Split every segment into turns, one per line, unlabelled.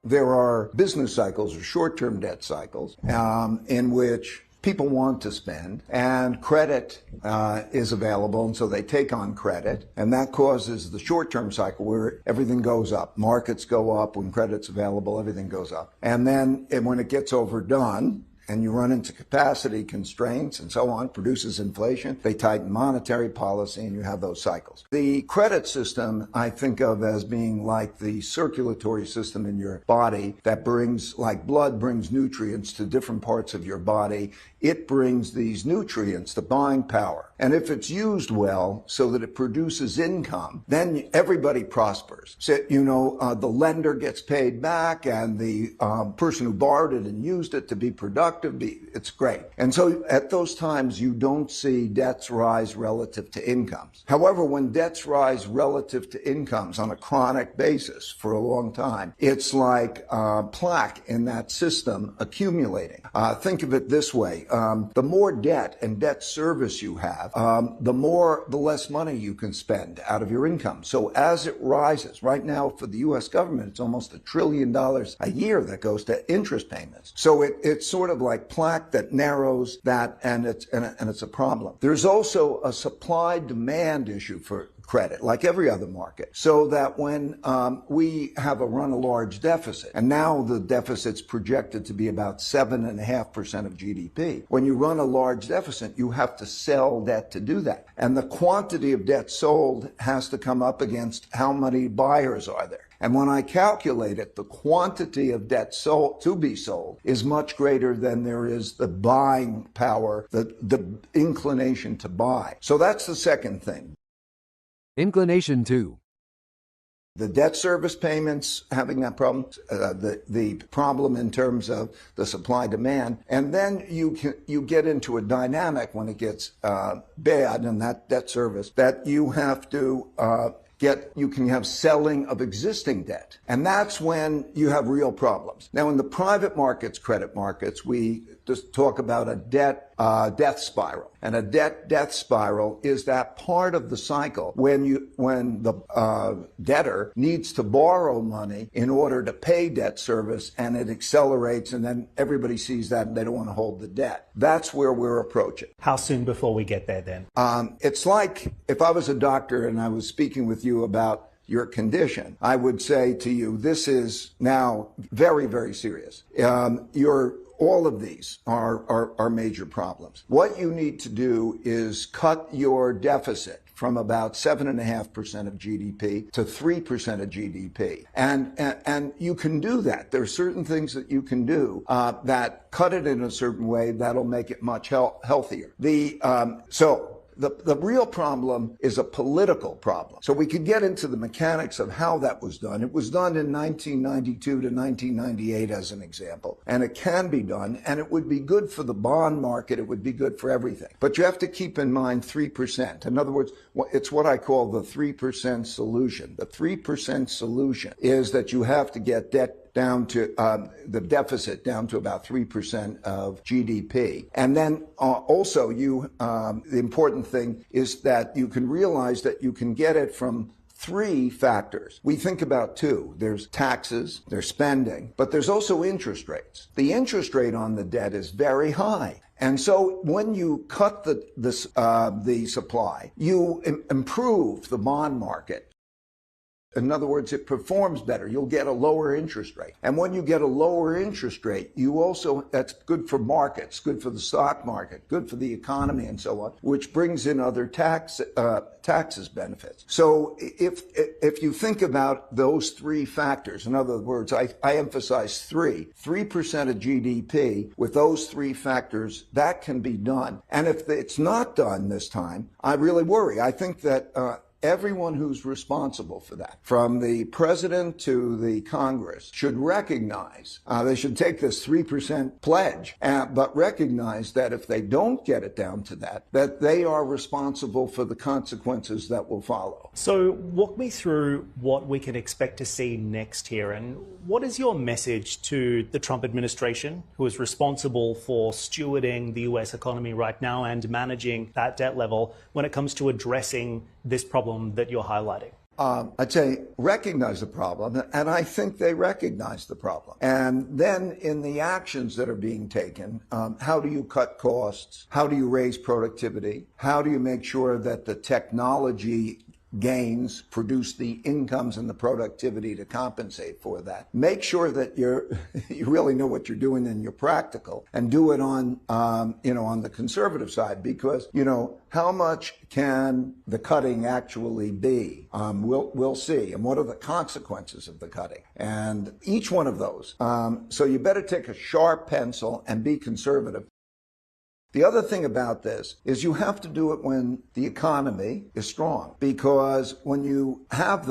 There are business cycles or short-term debt cycles in which people want to spend and credit is available, and so they take on credit, and that causes the short-term cycle where everything goes up. Markets go up. When credit's available, everything goes up. And then when it gets overdone, and you run into capacity constraints and so on, produces inflation. They tighten monetary policy, and you have those cycles. The credit system I think of as being like the circulatory system in your body that brings, like blood brings nutrients to different parts of your body. It brings these nutrients, the buying power. And if it's used well so that it produces income, then everybody prospers. So, the lender gets paid back, and the person who borrowed it and used it to be productive, it's great. And so at those times, you don't see debts rise relative to incomes. However, when debts rise relative to incomes on a chronic basis for a long time, it's like plaque in that system accumulating. Think of it this way. The more debt and debt service you have, the less money you can spend out of your income. So as it rises, right now for the U.S. government, it's almost $1 trillion a year that goes to interest payments. So it's sort of like plaque that narrows that, and it's a problem. There's also a supply-demand issue for credit, like every other market, so that when we have run a large deficit, and now the deficit's projected to be about 7.5% of GDP. When you run a large deficit, you have to sell debt to do that. And the quantity of debt sold has to come up against how many buyers are there. And when I calculate it, the quantity of debt to be sold is much greater than there is the buying power, the inclination to buy. So that's the second thing.
Inclination to.
The debt service payments having that problem, the problem in terms of the supply demand, and then you get into a dynamic when it gets bad in that debt service that you have to you can have selling of existing debt. And that's when you have real problems. Now, in the private markets, credit markets, we just talk about a death spiral. And a death spiral is that part of the cycle when the debtor needs to borrow money in order to pay debt service, and it accelerates, and then everybody sees that and they don't want to hold the debt. That's where we're approaching.
How soon before we get there then?
It's like if I was a doctor and I was speaking with you about your condition, I would say to you, this is now very, very serious. All of these are major problems. What you need to do is cut your deficit from about 7.5% of GDP to 3% of GDP. And you can do that. There are certain things that you can do that cut it in a certain way that'll make it much healthier. The real problem is a political problem. So we could get into the mechanics of how that was done. It was done in 1992 to 1998 as an example. And it can be done, and it would be good for the bond market. It would be good for everything. But you have to keep in mind 3%. In other words, it's what I call the 3% solution. The 3% solution is that you have to get debt down to the deficit down to about 3% of GDP. And then also the important thing is that you can realize that you can get it from three factors. We think about two. There's taxes, there's spending, but there's also interest rates. The interest rate on the debt is very high. And so when you cut the supply, you improve the bond market. In other words, it performs better. You'll get a lower interest rate. And when you get a lower interest rate, that's good for markets, good for the stock market, good for the economy and so on, which brings in other taxes benefits. So if you think about those three factors, in other words, I emphasize 3% of GDP with those three factors, that can be done. And if it's not done this time, I really worry. I think that everyone who's responsible for that, from the president to the Congress, should recognize, they should take this 3% pledge, but recognize that if they don't get it down to that they are responsible for the consequences that will follow.
So walk me through what we can expect to see next here, and what is your message to the Trump administration, who is responsible for stewarding the US economy right now and managing that debt level when it comes to addressing this problem that you're highlighting?
I'd say recognize the problem, and I think they recognize the problem. And then in the actions that are being taken, how do you cut costs? How do you raise productivity? How do you make sure that the technology gains produce the incomes and the productivity to compensate for that? Make sure that you really know what you're doing and you're practical, and do it on on the conservative side, because how much can the cutting actually be? We'll see, and what are the consequences of the cutting, and each one of those. So you better take a sharp pencil and be conservative. The other thing about this is you have to do it when the economy is strong, because when you have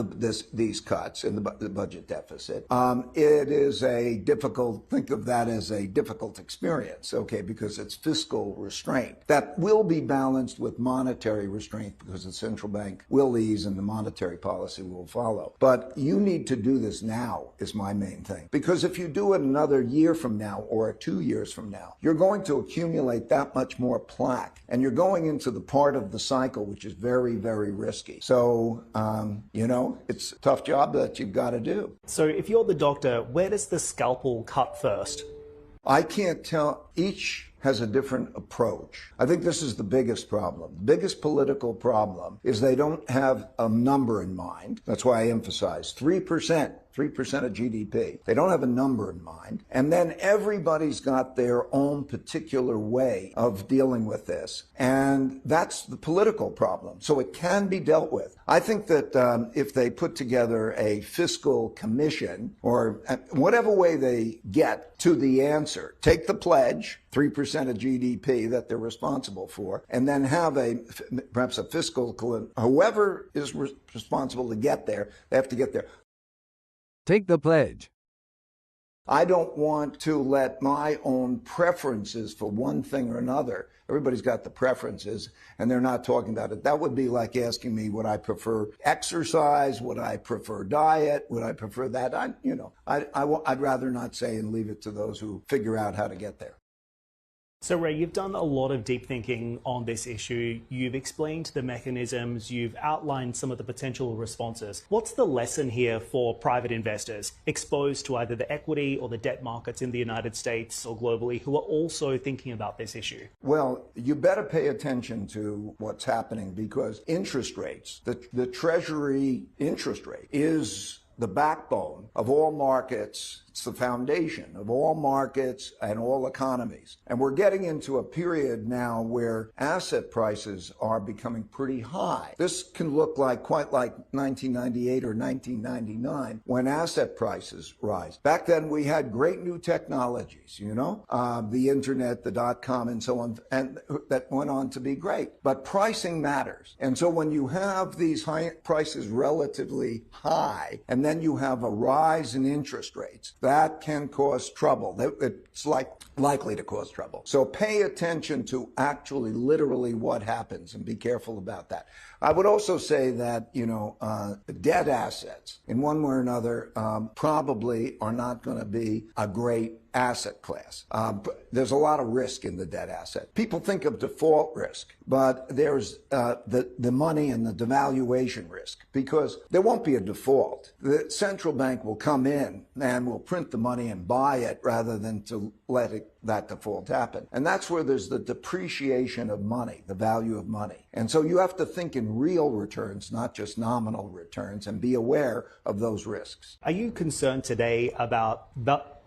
these cuts in the budget deficit, it is think of that as a difficult experience, okay, because it's fiscal restraint. That will be balanced with monetary restraint, because the central bank will ease and the monetary policy will follow. But you need to do this now, is my main thing, because if you do it another year from now or 2 years from now, you're going to accumulate that much more plaque, and you're going into the part of the cycle which is very, very risky. So, it's a tough job that you've got to do.
So if you're the doctor, where does the scalpel cut first?
I can't tell. Each has a different approach. I think this is the biggest problem. The biggest political problem is they don't have a number in mind. That's why I emphasize 3%. 3% of GDP. They don't have a number in mind. And then everybody's got their own particular way of dealing with this. And that's the political problem. So it can be dealt with. I think that if they put together a fiscal commission, or whatever way they get to the answer, take the pledge, 3% of GDP that they're responsible for, and then have perhaps a fiscal, whoever is responsible to get there, they have to get there.
Take the pledge.
I don't want to let my own preferences for one thing or another. Everybody's got the preferences, and they're not talking about it. That would be like asking me, would I prefer exercise? Would I prefer diet? Would I prefer that? I'd rather not say, and leave it to those who figure out how to get there.
So Ray, you've done a lot of deep thinking on this issue. You've explained the mechanisms, you've outlined some of the potential responses. What's the lesson here for private investors exposed to either the equity or the debt markets in the United States or globally who are also thinking about this issue?
Well, you better pay attention to what's happening, because interest rates, the Treasury interest rate, is the backbone of all markets. It's the foundation of all markets and all economies. And we're getting into a period now where asset prices are becoming pretty high. This can look quite like 1998 or 1999, when asset prices rise. Back then we had great new technologies, the internet, the .com and so on, and that went on to be great. But pricing matters. And so when you have these high prices relatively high, and then you have a rise in interest rates, that can cause trouble. It's likely to cause trouble. So pay attention to actually literally what happens, and be careful about that. I would also say that, debt assets in one way or another probably are not going to be a great asset class. There's a lot of risk in the debt asset. People think of default risk, but there's the money and the devaluation risk, because there won't be a default. The central bank will come in and will print the money and buy it rather than to let that default happen. And that's where there's the depreciation of money, the value of money. And so you have to think in real returns, not just nominal returns, and be aware of those risks.
Are you concerned today about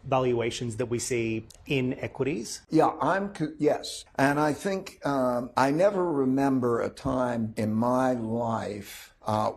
valuations that we see in equities?
Yeah, yes. And I think I never remember a time in my life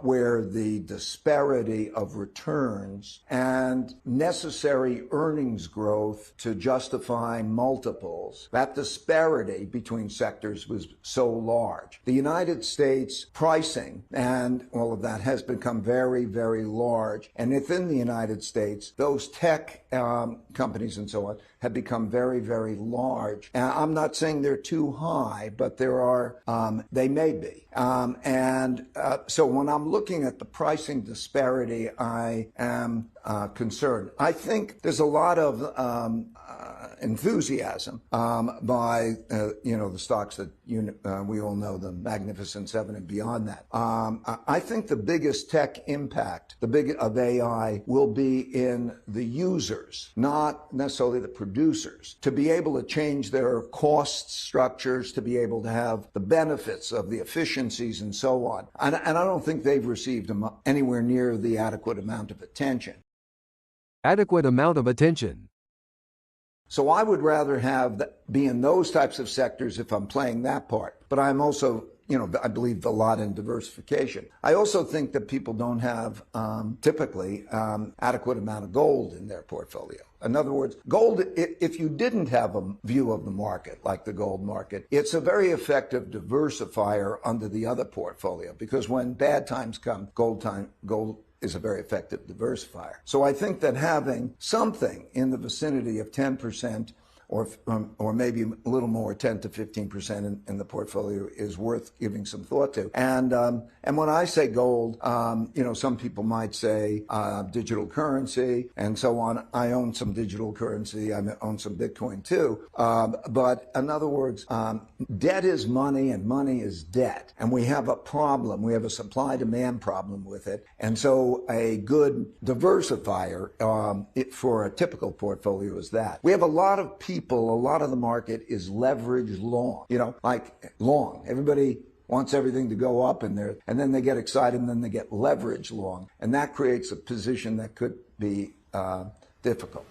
where the disparity of returns and necessary earnings growth to justify multiples, that disparity between sectors was so large. The United States pricing and all of that has become very, very large. And within the United States, those tech companies and so on have become very, very large. And I'm not saying they're too high, but they may be. So when I'm looking at the pricing disparity, I am concern. I think there's a lot of enthusiasm by the stocks that we all know, the Magnificent Seven and beyond that. I think the biggest tech impact of AI will be in the users, not necessarily the producers, to be able to change their cost structures, to be able to have the benefits of the efficiencies and so on. And I don't think they've received anywhere near the adequate amount of attention.
Adequate amount of attention.
So I would rather be in those types of sectors if I'm playing that part. But I'm also, I believe a lot in diversification. I also think that people don't have typically adequate amount of gold in their portfolio. In other words, gold, if you didn't have a view of the market, like the gold market, it's a very effective diversifier under the other portfolio, because when bad times come, gold is a very effective diversifier. So I think that having something in the vicinity of 10% or maybe a little more, 10 to 15% in the portfolio is worth giving some thought to. And when I say gold, some people might say digital currency and so on. I own some digital currency. I own some Bitcoin too. But in other words, debt is money and money is debt. And we have a problem. We have a supply-demand problem with it. And so a good diversifier for a typical portfolio is that. We have a lot of people, a lot of the market is leveraged long, like long. Everybody wants everything to go up and then they get excited and then they get leveraged long. And that creates a position that could be difficult.